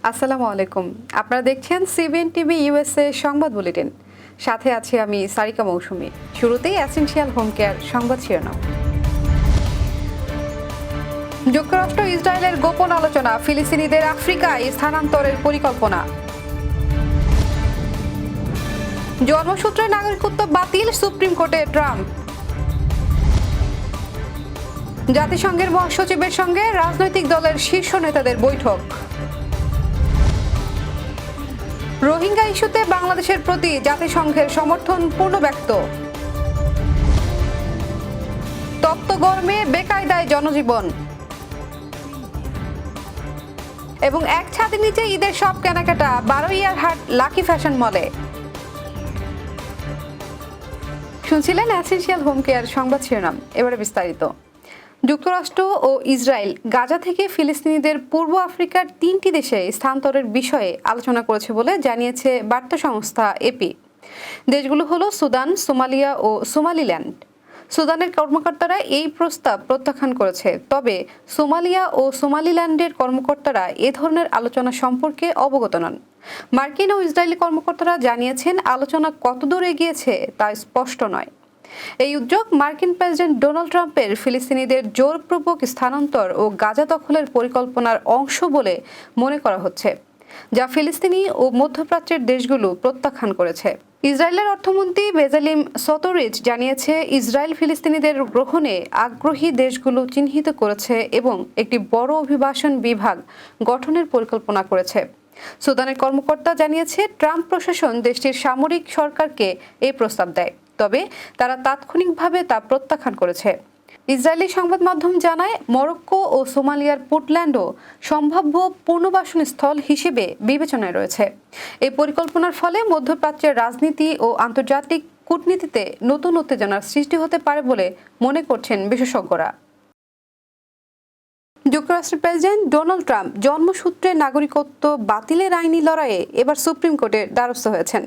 আসসালামু আলাইকুম। আপনারা দেখছেন সিবিএন টিভি ইউএসএ সংবাদ বুলেটিন। সাথে আছি আমি সারিকা মৌসুমী। শুরুতেই এসেনশিয়াল হোম কেয়ার সংবাদ শিরোনাম। যুক্তরাষ্ট্র ইসরায়েলের গোপন আলোচনা, ফিলিস্তিনিদের আফ্রিকায় স্থানান্তরের পরিকল্পনা। জন্মসূত্রে নাগরিকত্ব বাতিল, সুপ্রিম কোর্টে ট্রাম্প। জাতিসংঘের মহাসচিবের সঙ্গে রাজনৈতিক দলের শীর্ষ নেতাদের বৈঠক। রোহিঙ্গা ইস্যুতে বাংলাদেশের প্রতি জাতিসংঘের সমর্থন পূর্ণ ব্যক্ত। তপ্ত গরমে বেকায়দায় জনজীবন এবং এক ছাদের নিচে ঈদের সব কেনাকাটা বারোইয়ারহাট লাকি ফ্যাশন মলে। শুনছিলেন এসেনশিয়াল হোম কেয়ার সংবাদ শিরোনাম। এবারে বিস্তারিত। যুক্তরাষ্ট্র ও ইসরায়েল গাজা থেকে ফিলিস্তিনিদের পূর্ব আফ্রিকার 3টি দেশে স্থানান্তরের বিষয়ে আলোচনা করেছে বলে জানিয়েছে বার্তা সংস্থা এপি। দেশগুলো হলো সুদান, সোমালিয়া ও সোমালিল্যান্ড। সুদানের কর্মকর্তারা এই প্রস্তাব প্রত্যাখ্যান করেছে, তবে সোমালিয়া ও সোমালিল্যান্ডের কর্মকর্তারা এ ধরনের আলোচনা সম্পর্কে অবগত নন। মার্কিন ও ইসরায়েলি কর্মকর্তারা জানিয়েছেন আলোচনা কতদূর এগিয়েছে তা স্পষ্ট নয়। এই উদ্যোগ মার্কিন প্রেসিডেন্ট ডোনাল্ড ট্রাম্পের ফিলিস্তিনিদের জোরপূর্বক স্থানান্তর ও গাজা দখলের পরিকল্পনার অংশ বলে মনে করা হচ্ছে, যা ফিলিস্তিনি ও মধ্যপ্রাচ্যের দেশগুলো প্রত্যাখ্যান করেছে। ইসরায়েলের অর্থমন্ত্রী বেজালিম সতোরিচ জানিয়েছে ইসরায়েল ফিলিস্তিনিদের গ্রহণে আগ্রহী দেশগুলো চিহ্নিত করেছে এবং একটি বড় অভিবাসন বিভাগ গঠনের পরিকল্পনা করেছে। সুদানের কর্মকর্তা জানিয়েছে ট্রাম্প প্রশাসন দেশটির সামরিক সরকারকে এই প্রস্তাব দেয়, তবে তারা তাৎক্ষণিকভাবে তা প্রত্যাখ্যান করেছে। ইসরায়েলি সংবাদ মাধ্যম জানায় মরক্কো ও সোমালিয়ার পুর্টল্যান্ডও সম্ভাব্য পুনর্বাসন স্থল হিসেবে বিবেচনায় রয়েছে। এই পরিকল্পনার ফলে মধ্যপ্রাচ্যের রাজনীতি ও আন্তর্জাতিক কূটনীতিতে নতুন উত্তেজনার সৃষ্টি হতে পারে বলে মনে করছেন বিশেষজ্ঞরা। যুক্তরাষ্ট্রের প্রেসিডেন্ট ডোনাল্ড ট্রাম্প জন্মসূত্রে নাগরিকত্ব বাতিলের আইনি লড়াইয়ে এবার সুপ্রিম কোর্টের দ্বারস্থ হয়েছেন।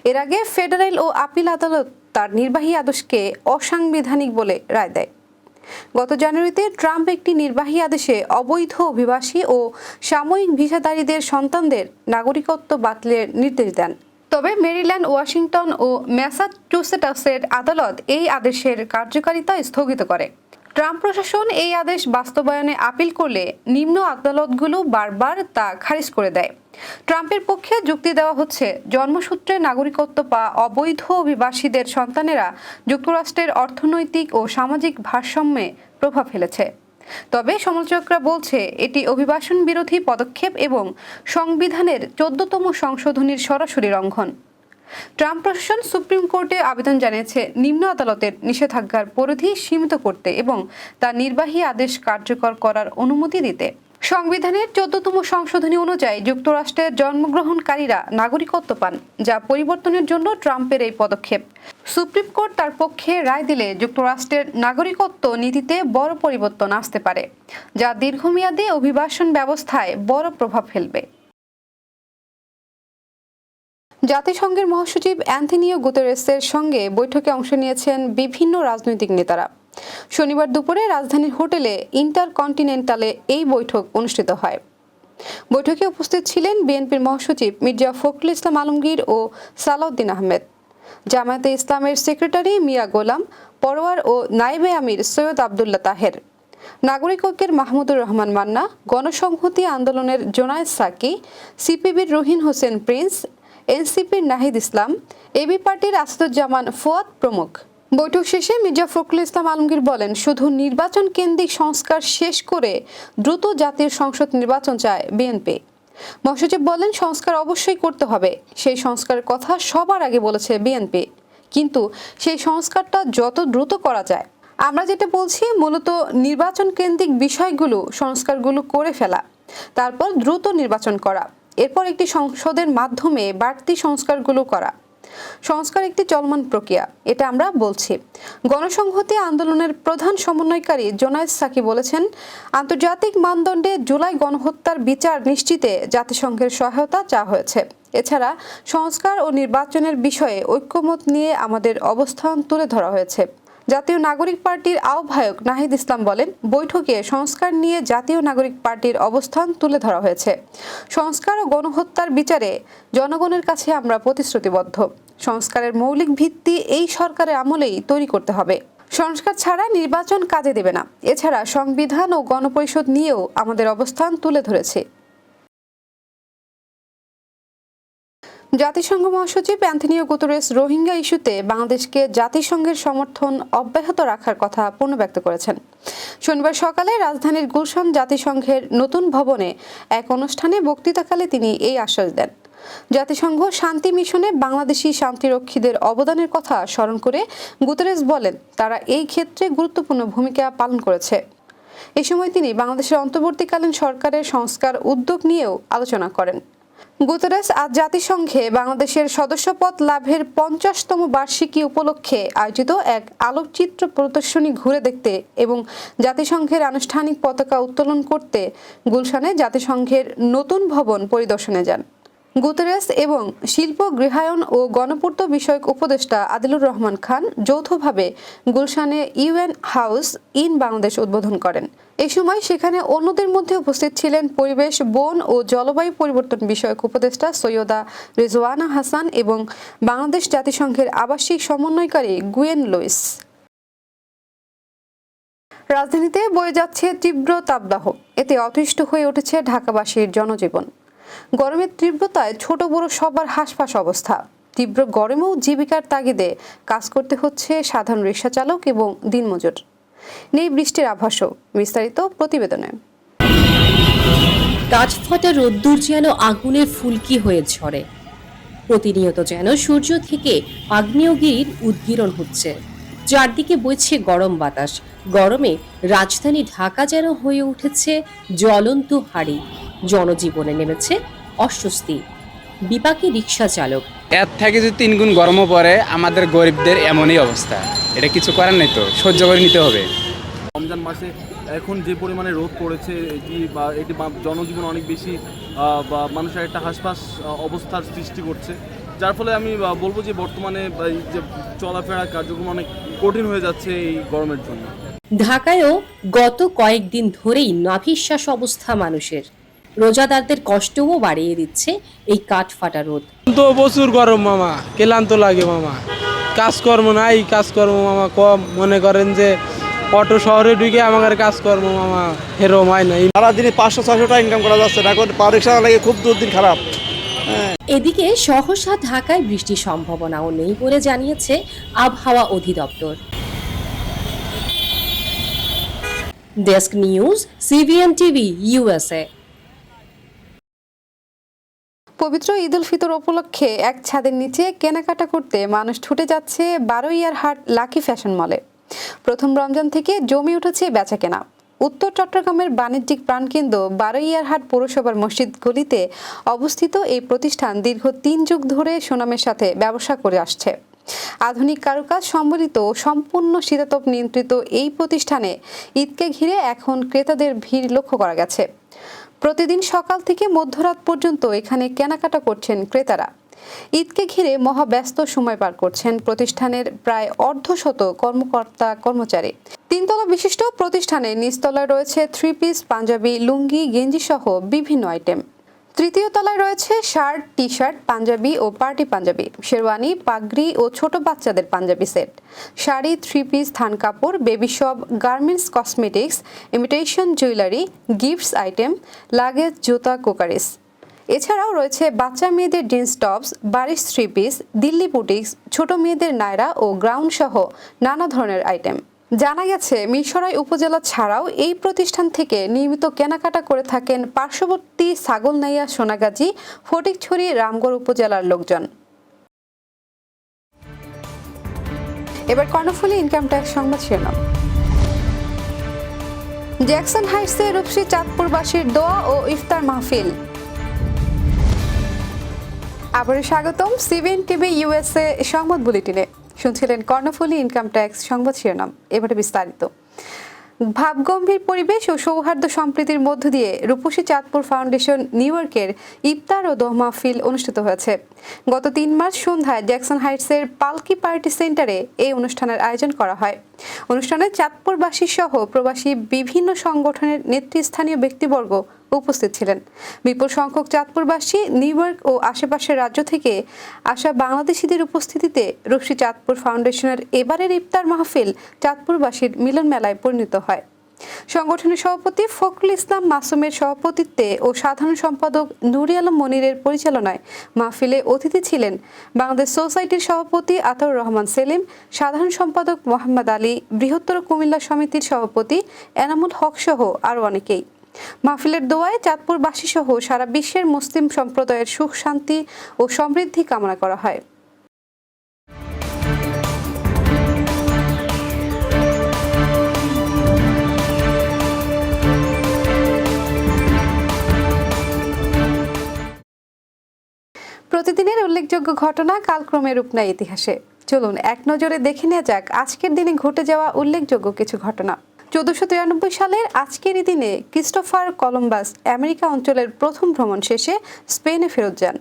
এর আগে ফেডারেল ও আপিল আদালত তার নির্বাহী আদেশকে অসাংবিধানিক বলে রায় দেয়। গত জানুয়ারিতে ট্রাম্প একটি নির্বাহী আদেশে অবৈধ অভিবাসী ও সাময়িক ভিসাধারীদের সন্তানদের নাগরিকত্ব বাতিলের নির্দেশ দেন। তবে মেরিল্যান্ড, ওয়াশিংটন ও ম্যাসাচুসেটসের আদালত এই আদেশের কার্যকারিতা স্থগিত করে। ট্রাম্প প্রশাসন এই আদেশ বাস্তবায়নে আপিল করলে নিম্ন আদালতগুলো বারবার তা খারিজ করে দেয়। ট্রাম্পের পক্ষে যুক্তি দেওয়া হচ্ছে, জন্মসূত্রে নাগরিকত্ব পাওয়া অবৈধ অভিবাসীদের সন্তানেরা যুক্তরাষ্ট্রের অর্থনৈতিক ও সামাজিক ভারসাম্যে প্রভাব ফেলেছে। তবে সমালোচকরা বলছে এটি অভিবাসন বিরোধী পদক্ষেপ এবং সংবিধানের 14তম সংশোধনীর সরাসরি লঙ্ঘন। ট্রাম্প প্রশাসন সুপ্রিম কোর্টে আবেদন জানিয়েছে নিম্ন আদালতের নিষেধাজ্ঞার পরিধি সীমিত করতে এবং তা নির্বাহী আদেশ কার্যকর করার অনুমতি দিতে। সংবিধানের 14তম সংশোধনী অনুযায়ী যুক্তরাষ্ট্রের জন্মগ্রহণকারীরা নাগরিকত্ব পান, যা পরিবর্তনের জন্য ট্রাম্পের এই পদক্ষেপ। সুপ্রিম কোর্ট তার পক্ষে রায় দিলে যুক্তরাষ্ট্রের নাগরিকত্ব নীতিতে বড় পরিবর্তন আসতে পারে, যা দীর্ঘমেয়াদী অভিবাসন ব্যবস্থায় বড় প্রভাব ফেলবে। জাতিসংঘের মহাসচিব অ্যান্থনিও গুতেরেসের সঙ্গে বৈঠকে অংশ নিয়েছেন বিভিন্ন রাজনৈতিক নেতারা। শনিবার দুপুরে রাজধানীর হোটেলে ইন্টারকন্টিনেন্টালে এই বৈঠক অনুষ্ঠিত হয়। বৈঠকে উপস্থিত ছিলেন বিএনপির মহাসচিব মির্জা ফখরুল ইসলাম আলমগীর ও সালাউদ্দিন আহমেদ, জামায়াতে ইসলামের সেক্রেটারি মিয়া গোলাম পরোয়ার ও নায়েবে আমির সৈয়দ আবদুল্লাহ তাহের, নাগরিক ঐক্যের মাহমুদুর রহমান মান্না, গণসংহতি আন্দোলনের জোনায়েদ সাকি, সিপিবির রহিন হোসেন প্রিন্স, এনসিপির নাহিদ ইসলাম, এবি পার্টির আসাদুজ্জামান ফুয়াদ প্রমুখ। বৈঠক শেষে মির্জা ফখরুল ইসলাম আলমগীর বলেন, শুধু নির্বাচন কেন্দ্রিক সংস্কার শেষ করে দ্রুত জাতীয় সংসদ নির্বাচন চায় বিএনপি। মহাসচিব বলেন, সংস্কার অবশ্যই করতে হবে, সেই সংস্কারের কথা সবার আগে বলেছে বিএনপি, কিন্তু সেই সংস্কারটা যত দ্রুত করা যায়। আমরা যেটা বলছি মূলত নির্বাচন কেন্দ্রিক বিষয়গুলো সংস্কারগুলো করে ফেলা, তারপর দ্রুত নির্বাচন করা, এরপর একটি সংসদের মাধ্যমে বাড়তি সংস্কারগুলো করা। সংস্কার একটি চলমান প্রক্রিয়া, এটা আমরা বলছি। গণসংহতি আন্দোলনের প্রধান সমন্বয়কারী জোনায়েদ সাকি বলেছেন, আন্তর্জাতিক মানদণ্ডে জুলাই গণহত্যার বিচার নিশ্চিতে জাতিসংঘের সহায়তা চাওয়া হয়েছে। এছাড়া সংস্কার ও নির্বাচনের বিষয়ে ঐক্যমত নিয়ে আমাদের অবস্থান তুলে ধরা হয়েছে। জাতীয় নাগরিক পার্টির আহ্বায়ক নাহিদ ইসলাম বলেন, বৈঠকে সংস্কার নিয়ে জাতীয় নাগরিক পার্টির অবস্থান তুলে ধরা হয়েছে। সংস্কার ও গণহত্যার বিচারে জনগণের কাছে আমরা প্রতিশ্রুতিবদ্ধ। সংস্কারের মৌলিক ভিত্তি এই সরকারের আমলেই তৈরি করতে হবে। সংস্কার ছাড়া নির্বাচন কাজে দেবে না। এছাড়া সংবিধান ও গণপরিষদ নিয়েও আমাদের অবস্থান তুলে ধরেছে। জাতিসংঘ মহাসচিব অ্যান্থনিও গুতেরেস রোহিঙ্গা ইস্যুতে বাংলাদেশকে জাতিসংঘের সমর্থন অব্যাহত রাখার কথা পুনর্ব্যক্ত করেছেন। শনিবার সকালে রাজধানীর গুলশান জাতিসংঘের নতুন ভবনে এক অনুষ্ঠানে বক্তৃতাকালে তিনি এই আশ্বাস দেন। জাতিসংঘ শান্তি মিশনে বাংলাদেশি শান্তিরক্ষীদের অবদানের কথা স্মরণ করে গুতেরেস বলেন, তারা এই ক্ষেত্রে গুরুত্বপূর্ণ ভূমিকা পালন করেছে। এ সময় তিনি বাংলাদেশের অন্তর্বর্তীকালীন সরকারের সংস্কার উদ্যোগ নিয়েও আলোচনা করেন। গুতেরেস আজ জাতিসংঘে বাংলাদেশের সদস্যপদ লাভের 50তম বার্ষিকী উপলক্ষে আয়োজিত এক আলোকচিত্র প্রদর্শনী ঘুরে দেখতে এবং জাতিসংঘের আনুষ্ঠানিক পতাকা উত্তোলন করতে গুলশানে জাতিসংঘের নতুন ভবন পরিদর্শনে যান। গুতেরেস এবং শিল্প, গৃহায়ন ও গণপূর্ত বিষয়ক উপদেষ্টা আদিলুর রহমান খান যৌথভাবে গুলশানে ইউএন হাউস ইন বাংলাদেশ উদ্বোধন করেন। এ সময় সেখানে অন্যদের মধ্যে উপস্থিত ছিলেন পরিবেশ, বন ও জলবায়ু পরিবর্তন বিষয়ক উপদেষ্টা সৈয়দা রিজওয়ানা হাসান এবং বাংলাদেশ জাতিসংঘের আবাসিক সমন্বয়কারী গুয়েন লুইস। রাজধানীতে বয়ে যাচ্ছে তীব্র তাপদাহ। এতে অতিষ্ঠ হয়ে উঠেছে ঢাকাবাসীর জনজীবন। গরমের তীব্রতায় ছোট বড় সবার হাসফাস অবস্থা। তীব্র গরমেও জীবিকার তাগিদে কাজ করতে হচ্ছে সাধারণ রিকশা চালক এবং দিনমজুর। নেই বৃষ্টির আভাসও। বিস্তারিত প্রতিবেদনে। কাঠফাটা রোদ্দুর যেন আগুনের ফুলকি হয়ে ঝরে। প্রতিনিয়ত যেন সূর্য থেকে আগ্নেয়গিরির উদ্গীরণ হচ্ছে। চারদিকে বইছে গরম বাতাস। গরমে রাজধানী ঢাকা যেন হয়ে উঠেছে জ্বলন্ত হাড়ি। জনজীবনে নেমেছে অস্বস্তি। বিপাকে রিকশা চালক। এর থেকে যদি 3 গুণ গরমও পড়ে, আমাদের গরিবদের এমনই অবস্থা। এটা কিছু করার নেই, তো সহ্য করে নিতে হবে। রমজান মাসে এখন যে পরিমাণে রোদ পড়েছে, এটি জনজীবন অনেক বেশি বা মানুষের একটা হাসফাস অবস্থার সৃষ্টি করছে, যার ফলে আমি বলবো যে বর্তমানে যে চলাফেরা কার্যক্রম অনেক কঠিন হয়ে যাচ্ছে এই গরমের জন্য। ঢাকায়ও গত কয়েকদিন ধরেই নাভিশ্বাস অবস্থা মানুষের। রোজাদারদের কষ্টও বাড়িয়ে দিচ্ছে এই কাঠফাটা রোদ। তো প্রচুর গরম মামা, ক্লান্ত লাগে মামা। কাজকর্ম নাই, কাজকর্ম মামা কম। মনে করেন যে অটো শহরে ঢুকে আমার কাজকর্ম মামা হেরো মাই নাই। সারাদিনে 500-600 টাকা ইনকাম করা যাচ্ছে না, এখন রিকশা লাগে খুব দুর্দিন খারাপ। এদিকে সহসা ঢাকায় বৃষ্টির সম্ভাবনাও নেই বলে জানিয়েছে আবহাওয়া অধিদপ্তর। Desk news, CBN TV, USA. পবিত্র ঈদ উল ফিতর উপলক্ষে এক ছাদের নিচে কেনাকাটা করতে মানুষ ছুটে যাচ্ছে বারোইয়ারহাট লাকি ফ্যাশন মলে। প্রথম রমজান থেকে জমে উঠেছে বেচাকেনা। উত্তর চট্টগ্রামের বাণিজ্যিক প্রাণকেন্দ্র বারোইয়ারহাট পৌরসভার মসজিদ গলিতে অবস্থিত এই প্রতিষ্ঠান দীর্ঘ 3 যুগ ধরে সুনামের সাথে ব্যবসা করে আসছে। আধুনিক কারুকাজ সম্বলিত সম্পূর্ণ শীতাতপ নিয়ন্ত্রিত এই প্রতিষ্ঠানে ঈদকে ঘিরে এখন ক্রেতাদের ভিড় লক্ষ্য করা গেছে। প্রতিদিন সকাল থেকে মধ্যরাত পর্যন্ত এখানে কেনাকাটা করছেন ক্রেতারা। ঈদকে ঘিরে মহাব্যস্ত সময় পার করছেন প্রতিষ্ঠানের প্রায় অর্ধশত কর্মকর্তা কর্মচারী। 3 তলা বিশিষ্ট প্রতিষ্ঠানে নিচতলায় রয়েছে 3 পিস, পাঞ্জাবি, লুঙ্গি, গেঞ্জি সহ বিভিন্ন আইটেম। তৃতীয় তলায় রয়েছে শার্ট, টি শার্ট, পাঞ্জাবি ও পার্টি পাঞ্জাবি, শেরওয়ানি, পাগড়ি ও ছোট বাচ্চাদের পাঞ্জাবি সেট, শাড়ি, 3 পিস, থান কাপড়, baby shop, garments, cosmetics, imitation jewellery, gifts item, luggage, জুতা, কোকারিস। এছাড়াও রয়েছে বাচ্চা মেয়েদের জিন্স টপস, বারিশ 3 পিস, দিল্লি বুটিক্স, ছোট মেয়েদের নায়রা ও গ্রাউন্ড সহ নানা ধরনের আইটেম। জানা গেছে মিরসরাই উপজেলা ছাড়াও এই প্রতিষ্ঠান থেকে নিয়মিত কেনাকাটা করে থাকেন পার্শ্ববর্তী ছাগলনাইয়া, সোনাগাজী, ফটিকছড়ি, রামগড় উপজেলার লোকজন। এবার কর্ণফুলী ইনকাম ট্যাক্স সংবাদ শিরোনাম। জ্যাকসন হাইটসে রূপসী চাঁদপুরবাসীর দোয়া ও ইফতার মাহফিল। আবারও স্বাগতম সিবিএন টিভি ইউএসএ সংবাদ বুলেটিনে। শুনছিলেন কর্ণফুলী ইনকাম ট্যাক্স সংবাদ শিরোনাম। এবারে বিস্তারিত। ভাবগম্ভীর পরিবেশ ও সৌহার্দ্য সম্প্রীতির মধ্য দিয়ে রূপসী চাঁদপুর ফাউন্ডেশন নিউ ইয়র্কের ইফতার ও দোয়া মাহফিল অনুষ্ঠিত হয়েছে। গত ৩ মার্চ সন্ধ্যায় জ্যাকসন হাইটসের পালকি পার্টি সেন্টারে এই অনুষ্ঠানের আয়োজন করা হয়। অনুষ্ঠানে চাঁদপুরবাসী সহ প্রবাসী বিভিন্ন সংগঠনের নেতৃস্থানীয় ব্যক্তিবর্গ উপস্থিত ছিলেন। বিপুল সংখ্যক চাঁদপুরবাসী, নিউ ইয়র্ক ও আশেপাশের রাজ্য থেকে আসা বাংলাদেশিদের উপস্থিতিতে রূপসী চাঁদপুর ফাউন্ডেশনের এবারের ইফতার মাহফিল চাঁদপুরবাসীর মিলন মেলায় পরিণত হয়। সংগঠনের সভাপতি ফখরুল ইসলাম মাসুমের সভাপতিত্বে ও সাধারণ সম্পাদক নুরি আলম মনিরের পরিচালনায় মাহফিলে অতিথি ছিলেন বাংলাদেশ সোসাইটির সভাপতি আতাউর রহমান সেলিম, সাধারণ সম্পাদক মোহাম্মদ আলী, বৃহত্তর কুমিল্লা সমিতির সভাপতি এনামুল হক সহ আরও অনেকেই। মাহফিলের দোয়ায় চাঁদপুরবাসী সহ সারা বিশ্বের মুসলিম সম্প্রদায়ের সুখ, শান্তি ও সমৃদ্ধি কামনা করা হয়। প্রতিদিনের উল্লেখযোগ্য ঘটনা কালক্রমে রূপ নেয় ইতিহাসে। চলুন এক নজরে দেখে নেওয়া যাক আজকের দিনে ঘটে যাওয়া উল্লেখযোগ্য কিছু ঘটনা। 1493 সালের আজকের এই দিনে ক্রিস্টোফার কলম্বাস আমেরিকা অঞ্চলের প্রথম ভ্রমণ শেষে স্পেনে ফেরত যান।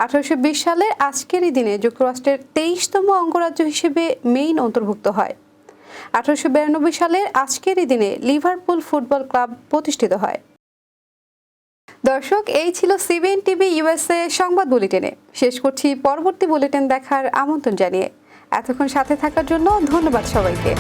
1820 সালের আজকের এই দিনে যুক্তরাষ্ট্রের 23তম অঙ্গরাজ্য হিসেবে মেইন অন্তর্ভুক্ত হয়। 1892 সালের আজকের এই দিনে লিভারপুল ফুটবল ক্লাব প্রতিষ্ঠিত হয়। দর্শক, এই ছিল সিবিএন টিভি ইউএসএ সংবাদ বুলেটিনে। শেষ করছি পরবর্তী বুলেটিন দেখার আমন্ত্রণ জানিয়ে। এতক্ষণ সাথে থাকার জন্য ধন্যবাদ সবাইকে।